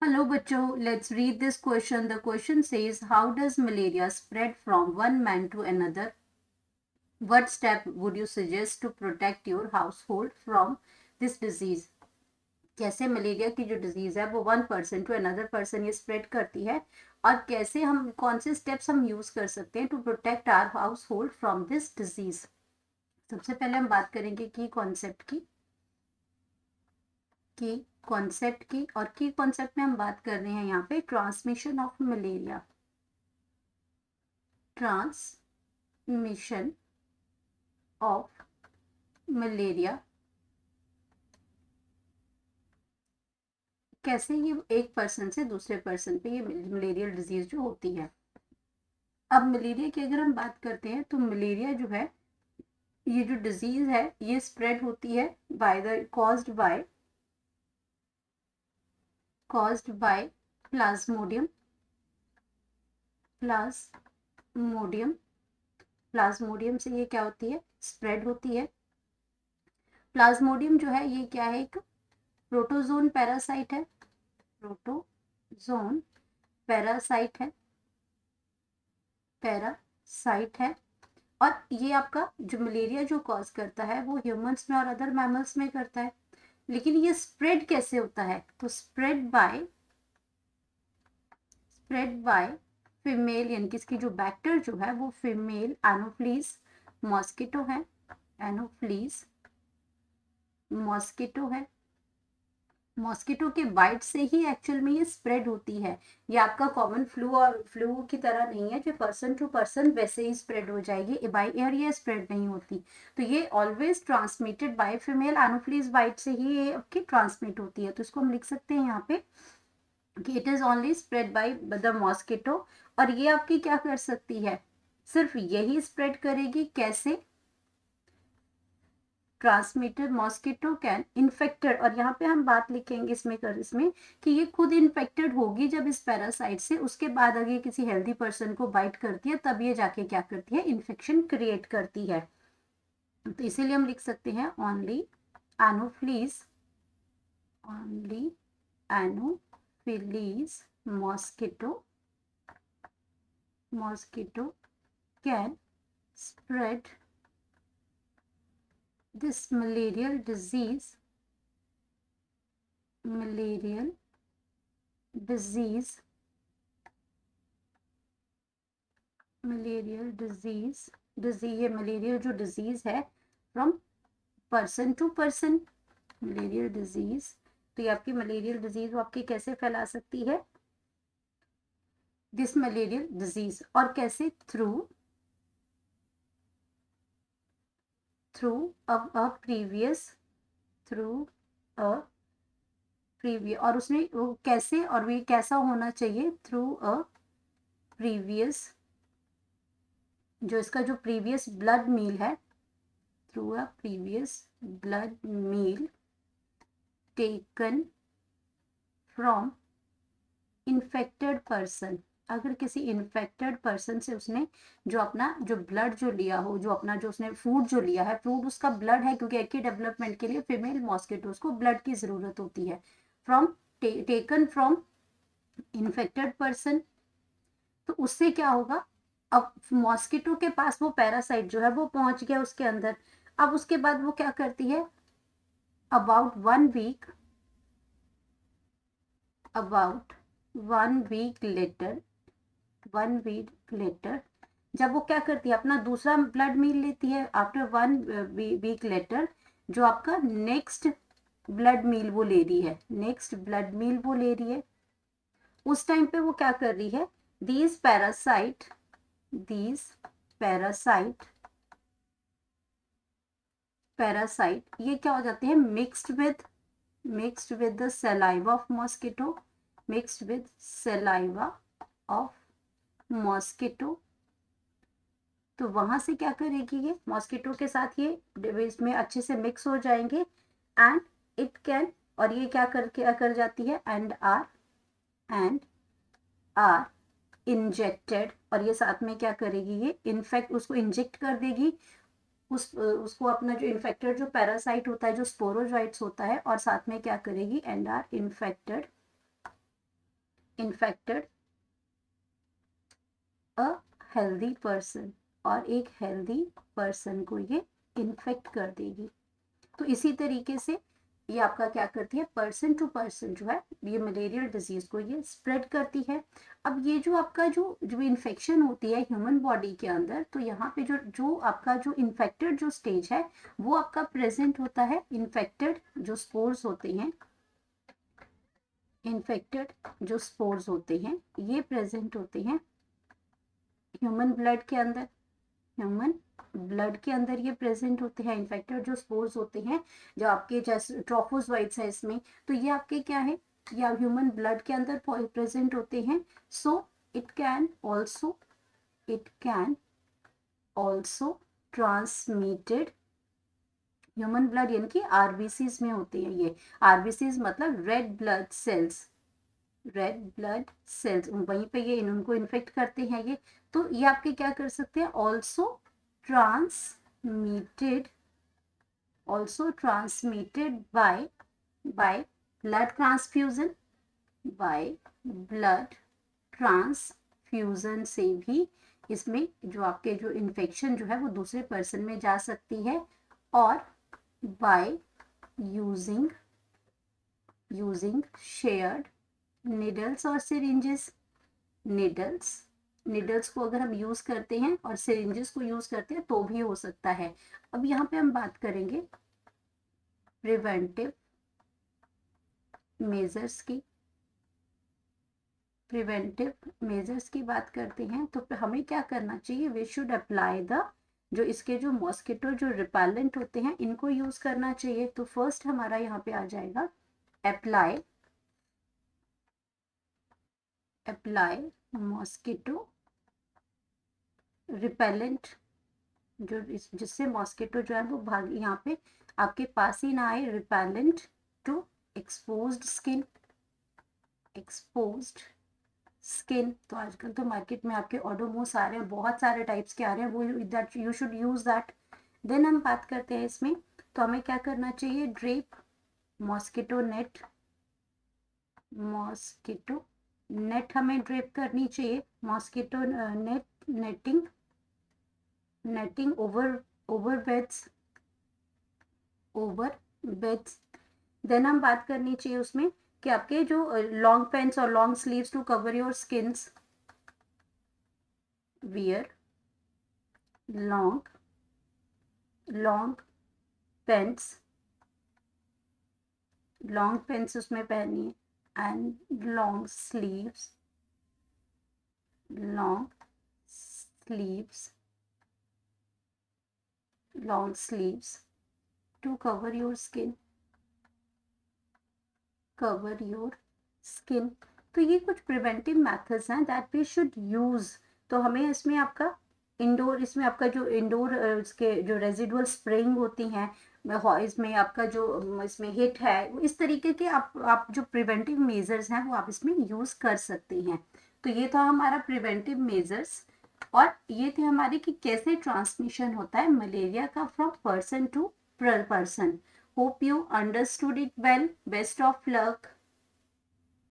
Hello बच्चों, let's read this question. The question says, how does malaria spread from one man to another? What step would you suggest to protect your household from this disease? कैसे malaria की जो disease है वो one person to another person ये spread करती है और कैसे हम कौन से स्टेप्स हम यूज कर सकते हैं to protect our household from this disease. सबसे पहले हम बात करेंगे की कॉन्सेप्ट की और की कॉन्सेप्ट में हम बात कर रहे हैं यहाँ पे transmission of malaria. Transmission of malaria, कैसे ये एक पर्सन से दूसरे पर्सन पे ये मलेरियल डिजीज जो होती है। अब मलेरिया की अगर हम बात करते हैं तो मलेरिया जो है ये जो डिजीज है ये स्प्रेड होती है by the caused by Plasmodium Plasmodium Plasmodium से ये क्या होती है, स्प्रेड होती है। प्लाज्मोडियम जो है ये क्या है, एक प्रोटोजोन पैरासाइट है, प्रोटोजोन पैरासाइट है और ये आपका जो मलेरिया जो कॉज करता है वो ह्यूमंस में और अदर मैमल्स में करता है। लेकिन ये स्प्रेड कैसे होता है, तो स्प्रेड बाय फीमेल, यानी कि इसकी जो बैक्टर जो है वो फीमेल एनोफ्लीज मॉस्किटो है, एनोफ्लीज मॉस्किटो के बाइट से ही एक्चुअल में ये स्प्रेड होती है। ये आपका कॉमन फ्लू की तरह नहीं है जो पर्सन टू पर्सन वैसे ही स्प्रेड हो जाएगी, बाय एयर ये स्प्रेड नहीं होती। तो ये always transmitted by female anopheles bite से ही ये आपकी ट्रांसमिट होती है। तो इसको हम लिख सकते हैं यहाँ पे कि it is only spread by the mosquito. और ये आपकी क्या कर सकती है, सिर्फ यही स्प्रेड करेगी। कैसे, ट्रांसमिटेड मॉस्किटो कैन इन्फेक्टेड, और यहाँ पे हम बात लिखेंगे इसमें कि ये खुद इन्फेक्टेड होगी जब इस पैरासाइट से, उसके बाद अगर किसी हेल्दी पर्सन को बाइट करती है तब ये जाके क्या करती है, इन्फेक्शन क्रिएट करती है। तो इसीलिए हम लिख सकते हैं only anopheles mosquito can spread this malarial disease ये मलेरियल जो डिजीज है from person to person, malarial disease. तो ये आपकी मलेरियल डिजीज वो आपकी कैसे फैला सकती है, दिस मलेरियल डिजीज, और कैसे, थ्रू अ प्रीवियस और उसने वो कैसे, और ये कैसा होना चाहिए, थ्रू अ प्रीवियस, जो इसका जो प्रीवियस ब्लड मील है, through a previous blood meal taken from infected person. अगर किसी इन्फेक्टेड पर्सन से उसने जो अपना जो ब्लड जो लिया हो, जो अपना जो उसने फूड जो लिया है, फूड उसका ब्लड है, क्योंकि एग के डेवलपमेंट के लिए फीमेल मॉस्किटोज को ब्लड की जरूरत होती है, from taken from infected person. तो उससे क्या होगा, अब मॉस्किटो के पास वो पैरासाइट जो है वो पहुंच गया उसके अंदर। अब उसके बाद वो क्या करती है, अबाउट वन वीक लेटर जब वो क्या करती है, अपना दूसरा ब्लड मील लेती है, आफ्टर वन वीक लेटर जो आपका नेक्स्ट ब्लड मील वो ले रही है, उस टाइम पे वो क्या कर रही है, दीज पैरासाइट ये क्या हो जाते हैं, mixed with the saliva of mosquito. तो वहां से क्या करेगी, ये मॉस्किटो के साथ ये इसमें अच्छे से मिक्स हो जाएंगे एंड इट कैन, और ये क्या कर जाती है, एंड आर इंजेक्टेड, और ये साथ में क्या करेगी, ये इन्फेक्ट उसको इंजेक्ट कर देगी, उसको अपना जो इन्फेक्टेड जो पैरासाइट होता है, जो स्पोरोजोइट्स होता है, और साथ में क्या करेगी, and are infected infected a healthy person, और एक हेल्दी पर्सन को ये इन्फेक्ट कर देगी। तो इसी तरीके से ये आपका क्या करती है, पर्सन टू पर्सन जो है ये मलेरियल डिजीज को ये स्प्रेड करती है। अब ये जो आपका जो इन्फेक्शन होती है ह्यूमन बॉडी के अंदर, तो यहाँ पे जो जो आपका जो इन्फेक्टेड जो स्टेज है वो आपका प्रेजेंट होता है। इन्फेक्टेड जो स्पोर्स होते हैं, इन्फेक्टेड जो स्पोर्स होते हैं ये प्रेजेंट होते हैं ह्यूमन ब्लड के अंदर। ह्यूमन ब्लड के अंदर ये प्रेजेंट होते हैं इन्फेक्टेड जो स्पोर्स होते हैं, जो आपके जैसे ट्रोफोजोइट्स है इसमें, तो ये आपके क्या है, या ह्यूमन ब्लड के अंदर प्रेजेंट होते हैं। So it can also transmitted human blood, यानी कि आरबीसीज में होते हैं ये। आरबीसीज मतलब red blood cells, red blood cells, वहीं पे ये इनको इन्फेक्ट करते हैं ये। तो ये आपके क्या कर सकते हैं, also transmitted by blood transfusion, by blood transfusion से भी इसमें जो आपके जो इन्फेक्शन जो है वो दूसरे पर्सन में जा सकती है। और बाय यूजिंग शेयर्ड निडल्स और सिरिंजेस, निडल्स को अगर हम यूज करते हैं और सिरिंजेस को यूज करते हैं तो भी हो सकता है। अब यहाँ पे हम बात करेंगे प्रिवेंटिव मेजर्स की बात करते हैं। तो हमें क्या करना चाहिए, वी शुड अप्लाई द, जो इसके जो मॉस्किटो जो रिपेलेंट होते हैं इनको यूज करना चाहिए। तो फर्स्ट हमारा यहाँ पे आ जाएगा अप्लाई मॉस्किटो रिपेलेंट, जो जिससे मॉस्किटो जो है वो भाग यहाँ पे आपके पास ही ना आए। रिपेलेंट टू एक्सपोज्ड स्किन, तो आजकल तो मार्केट में आपके ओडोमोस आ रहे हैं, बहुत सारे टाइप्स के आ रहे हैं, वो that you should use that. Then हम बात करते हैं इसमें, तो हमें क्या करना चाहिए, ड्रेप मॉस्किटो नेट हमें ड्रेप करनी चाहिए, mosquito netting over beds. Then हम बात करनी चाहिए उसमें कि आपके जो लॉन्ग पैंट्स और long sleeves to cover your skins, wear long pants उसमें पहनिए, and long sleeves to cover your skin. तो ये कुछ प्रिवेंटिव मेथड्स हैं दैट वी शुड यूज। तो हमें इसमें आपका इसमें आपका जो इंडोर इसके जो रेजिडुअल स्प्रेइंग होती हैं, इसमें आपका जो इसमें हिट है, इस तरीके के आप जो प्रिवेंटिव मेजर्स हैं वो आप इसमें यूज कर सकते हैं। तो ये था हमारा प्रिवेंटिव मेजर्स, और ये थे हमारे कि कैसे ट्रांसमिशन होता है मलेरिया का from person to person. Hope you understood it well. Best of luck.